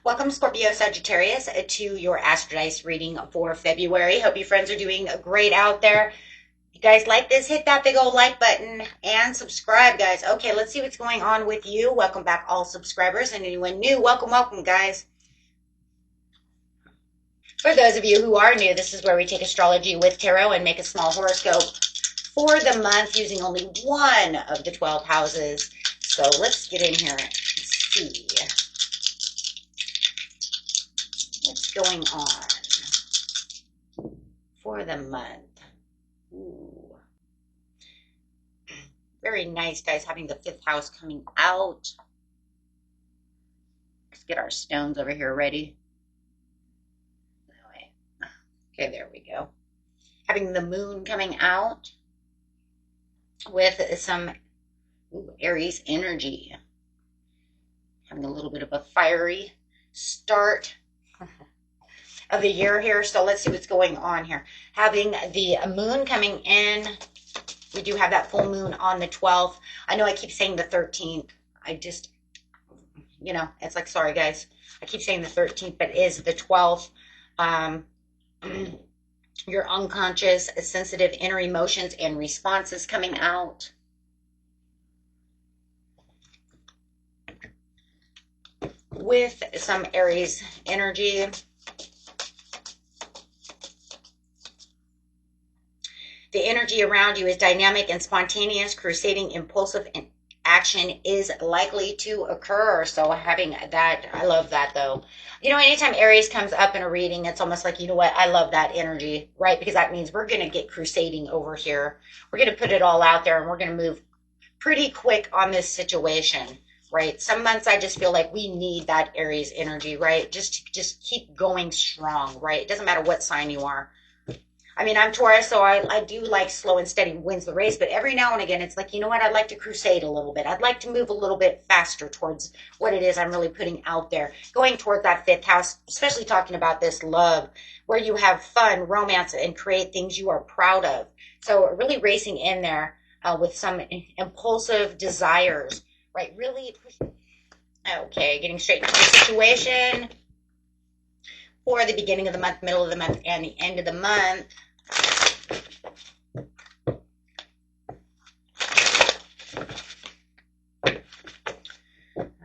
Welcome, Scorpio Sagittarius, to your Astrodice reading for February. Hope you friends are doing great out there. If you guys like this, hit that big old like button and subscribe, guys. Okay, let's see what's going on with you. Welcome back, all subscribers, and anyone new, welcome, guys. For those of you who are new, this is where we take astrology with tarot and make a small horoscope for the month using only one of the 12 houses. So let's get in here and see what's going on for the month. Ooh. Very nice, guys, having the 5th house coming out. Let's get our stones over here ready. Okay, there we go. Having the moon coming out with some Aries energy. Having a little bit of a fiery start of the year here. So let's see what's going on here. Having the moon coming in. We do have that full moon on the 12th. I know I keep saying the 13th. I just, it's like, sorry guys. I keep saying the 13th, but it is the 12th. Your unconscious, sensitive inner emotions and responses coming out. With some Aries energy. The energy around you is dynamic and spontaneous, crusading, impulsive, and action is likely to occur. So having that, I love that though. Anytime Aries comes up in a reading, it's almost like, I love that energy, right? Because that means we're going to get crusading over here. We're going to put it all out there and we're going to move pretty quick on this situation, right? Some months I just feel like we need that Aries energy, right? Just keep going strong, right? It doesn't matter what sign you are. I mean, I'm Taurus, so I do like slow and steady wins the race, but every now and again, it's like, I'd like to crusade a little bit. I'd like to move a little bit faster towards what it is I'm really putting out there. Going towards that 5th house, especially talking about this love, where you have fun, romance, and create things you are proud of. So really racing in there with some impulsive desires, right? Really pushing. Okay, getting straight into the situation for the beginning of the month, middle of the month, and the end of the month.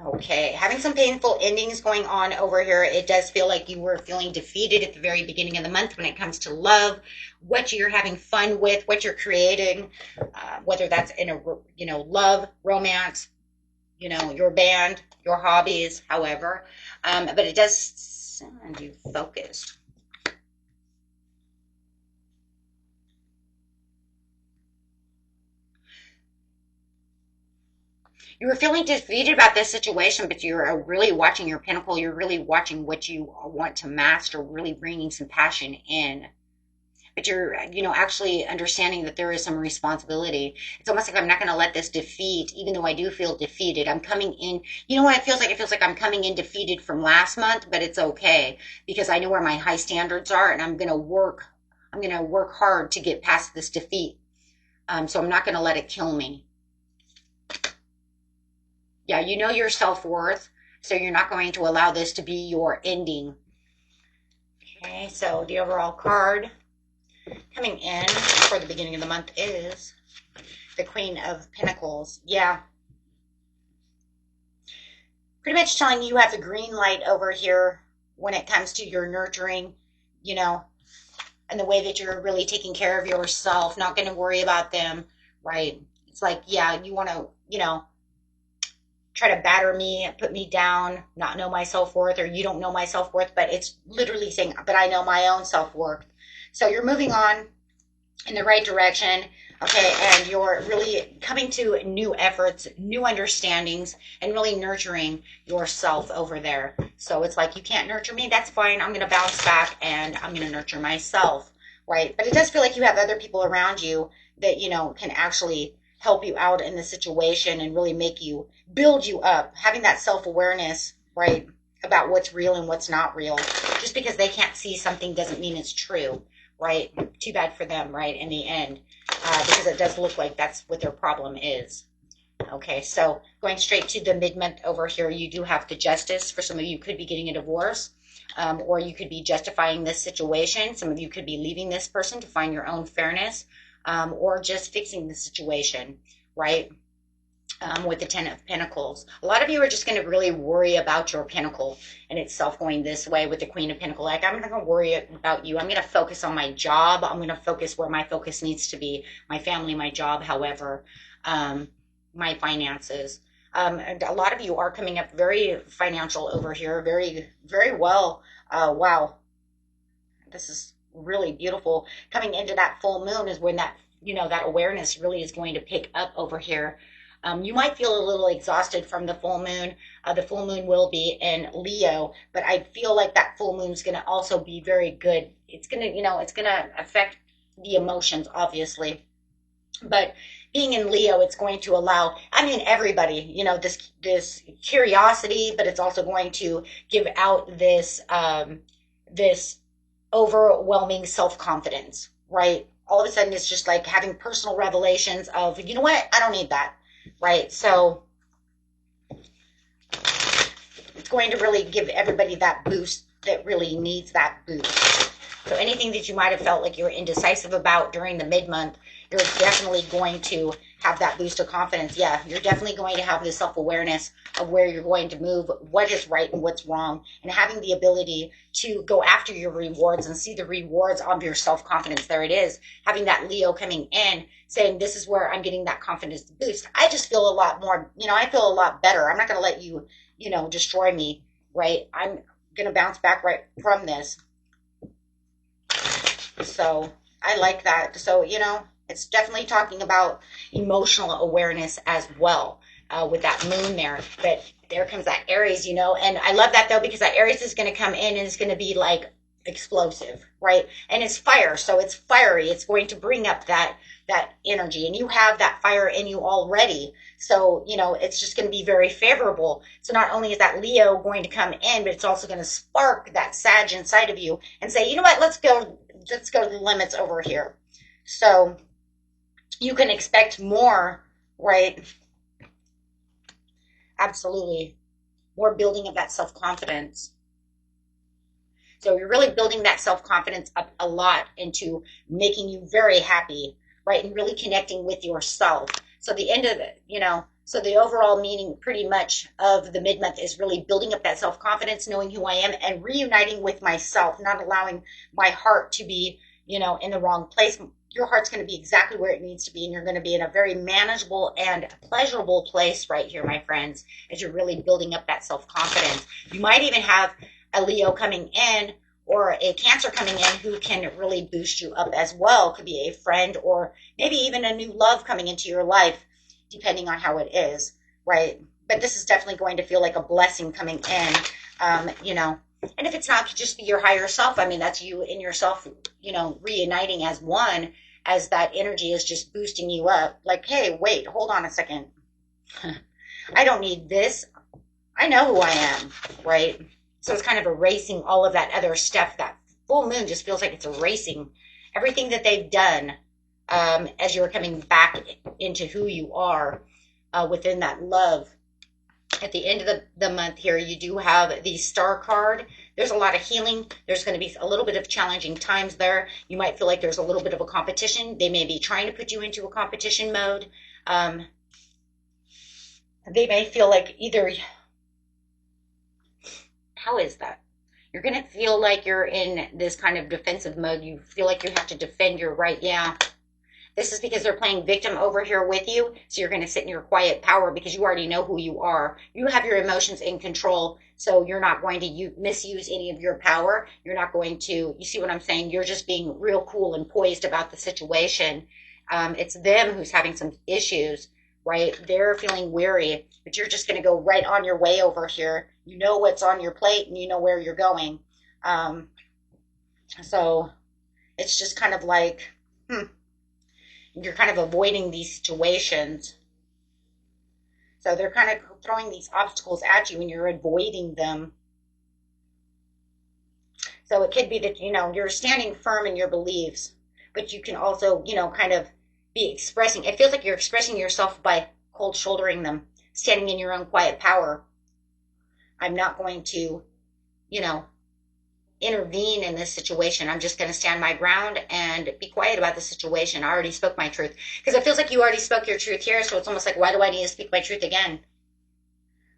Okay, having some painful endings going on over here. It does feel like you were feeling defeated at the very beginning of the month when it comes to love, what you're having fun with, what you're creating, whether that's in a, love, romance, your band, your hobbies, however. But it does sound you focused. You were feeling defeated about this situation, but you're really watching your pinnacle. You're really watching what you want to master, really bringing some passion in. But you're, actually understanding that there is some responsibility. It's almost like I'm not going to let this defeat, even though I do feel defeated. I'm coming in, what it feels like? It feels like I'm coming in defeated from last month, but it's okay because I know where my high standards are and I'm going to work hard to get past this defeat. So I'm not going to let it kill me. Yeah, you know your self-worth, so you're not going to allow this to be your ending. Okay, so the overall card coming in for the beginning of the month is the Queen of Pentacles. Yeah. Pretty much telling you have the green light over here when it comes to your nurturing, and the way that you're really taking care of yourself, not going to worry about them, right? It's like, yeah, you want to, try to batter me, put me down, not know my self-worth, or you don't know my self-worth, but it's literally saying, but I know my own self-worth. So you're moving on in the right direction, okay, and you're really coming to new efforts, new understandings, and really nurturing yourself over there. So it's like, you can't nurture me, that's fine, I'm going to bounce back, and I'm going to nurture myself, right? But it does feel like you have other people around you that, can actually help you out in the situation and really build you up, having that self-awareness, right, about what's real and what's not real. Just because they can't see something doesn't mean it's true, right? Too bad for them, right, in the end, because it does look like that's what their problem is. Okay, so going straight to the mid-month over here, you do have the justice. For some of you, could be getting a divorce, or you could be justifying this situation. Some of you could be leaving this person to find your own fairness, or just fixing the situation, right? With the Ten of Pentacles. A lot of you are just going to really worry about your pinnacle and itself going this way with the Queen of Pentacles. Like, I'm not going to worry about you. I'm going to focus on my job. I'm going to focus where my focus needs to be. My family, my job, however, my finances. And a lot of you are coming up very financial over here. Very, very well. Wow. This is really beautiful. Coming into that full moon is when that, that awareness really is going to pick up over here. You might feel a little exhausted from the full moon. The full moon will be in Leo, but I feel like that full moon is going to also be very good. It's going to, it's going to affect the emotions, obviously. But being in Leo, it's going to allow, everybody, this curiosity, but it's also going to give out this overwhelming self-confidence, right? All of a sudden, it's just like having personal revelations of, you know what, I don't need that. Right, so it's going to really give everybody that boost that really needs that boost. So anything that you might have felt like you were indecisive about during the mid-month, you're definitely going to have that boost of confidence. Yeah, you're definitely going to have the self-awareness of where you're going to move, what is right and what's wrong, and having the ability to go after your rewards and see the rewards of your self-confidence. There it is, having that Leo coming in, saying, this is where I'm getting that confidence boost. I just feel a lot more, I feel a lot better. I'm not going to let you, destroy me, right? I'm going to bounce back right from this. So I like that. So, it's definitely talking about emotional awareness as well, with that moon there. But there comes that Aries, and I love that though, because that Aries is going to come in and it's going to be like explosive, right? And it's fire, so it's fiery. It's going to bring up that energy, and you have that fire in you already. So, it's just going to be very favorable. So not only is that Leo going to come in, but it's also going to spark that Sag inside of you and say, you know what, let's go to the limits over here. So you can expect more, right? Absolutely. More building of that self-confidence. So you're really building that self-confidence up a lot into making you very happy, right? And really connecting with yourself. So the end of it, so the overall meaning pretty much of the mid-month is really building up that self-confidence, knowing who I am, and reuniting with myself, not allowing my heart to be, in the wrong place. Your heart's going to be exactly where it needs to be, and you're going to be in a very manageable and pleasurable place right here, my friends, as you're really building up that self-confidence. You might even have a Leo coming in or a Cancer coming in who can really boost you up as well. Could be a friend or maybe even a new love coming into your life, depending on how it is, right? But this is definitely going to feel like a blessing coming in, and if it's not, it could just be your higher self. That's you in yourself, reuniting as one, as that energy is just boosting you up. Like, hey, wait, hold on a second. I don't need this. I know who I am, right? So it's kind of erasing all of that other stuff. That full moon just feels like it's erasing everything that they've done, as you're coming back into who you are, within that love. At the end of the month here, you do have the Star card. There's a lot of healing. There's going to be a little bit of challenging times there. You might feel like there's a little bit of a competition. They may be trying to put you into a competition mode. They may feel like either... How is that? You're going to feel like you're in this kind of defensive mode. You feel like you have to defend your right. Yeah. This is because they're playing victim over here with you. So you're going to sit in your quiet power because you already know who you are. You have your emotions in control. So you're not going to misuse any of your power. You're not going to, you see what I'm saying? You're just being real cool and poised about the situation. It's them who's having some issues, right? They're feeling weary, but you're just going to go right on your way over here. You know what's on your plate and you know where you're going. So it's just kind of like, you're kind of avoiding these situations. So they're kind of throwing these obstacles at you and you're avoiding them. So it could be that, you're standing firm in your beliefs, but you can also, kind of be expressing, it feels like you're expressing yourself by cold shouldering them, standing in your own quiet power. I'm not going to, you know, intervene in this situation. I'm just going to stand my ground and be quiet about the situation. I already spoke my truth. Because it feels like you already spoke your truth here, so it's almost like, why do I need to speak my truth again?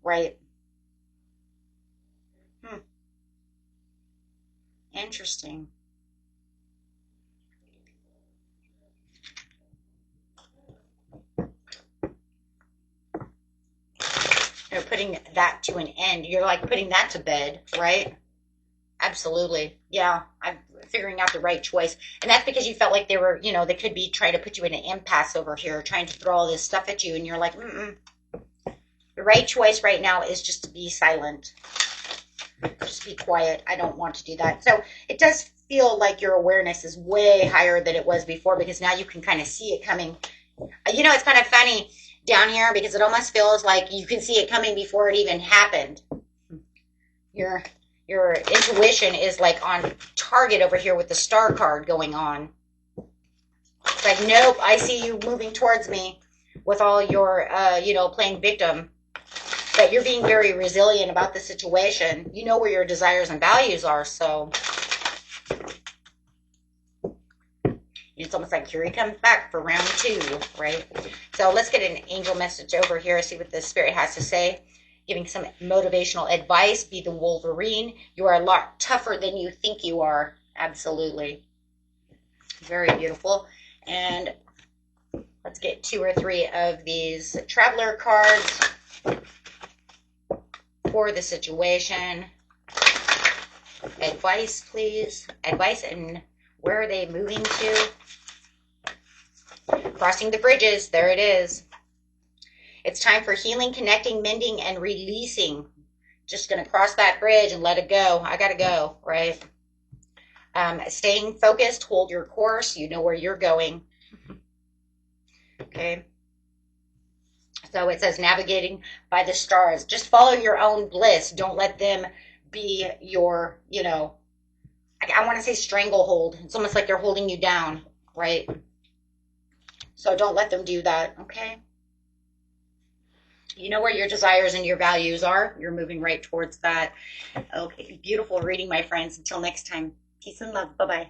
Right? Interesting. You're putting that to an end. You're like putting that to bed, right? Absolutely. Yeah, I'm figuring out the right choice. And that's because you felt like they were, they could be trying to put you in an impasse over here, trying to throw all this stuff at you. And you're like, mm-mm. The right choice right now is just to be silent. Just be quiet. I don't want to do that. So it does feel like your awareness is way higher than it was before, because now you can kind of see it coming. It's kind of funny down here because it almost feels like you can see it coming before it even happened. Your intuition is like on target over here with the star card going on. It's like, nope, I see you moving towards me with all your, playing victim. But you're being very resilient about the situation. You know where your desires and values are, so it's almost like here he comes back for round 2, right? So let's get an angel message over here, see what the spirit has to say. Giving some motivational advice. Be the Wolverine. You are a lot tougher than you think you are. Absolutely. Very beautiful. And let's get 2 or 3 of these traveler cards for the situation. Advice, please. Advice, and where are they moving to? Crossing the bridges. There it is. It's time for healing, connecting, mending, and releasing. Just going to cross that bridge and let it go. I got to go, right? Staying focused. Hold your course. You know where you're going. Okay. So it says navigating by the stars. Just follow your own bliss. Don't let them be your, I want to say stranglehold. It's almost like they're holding you down, right? So don't let them do that, okay? You know where your desires and your values are. You're moving right towards that. Okay, beautiful reading, my friends. Until next time, peace and love. Bye-bye.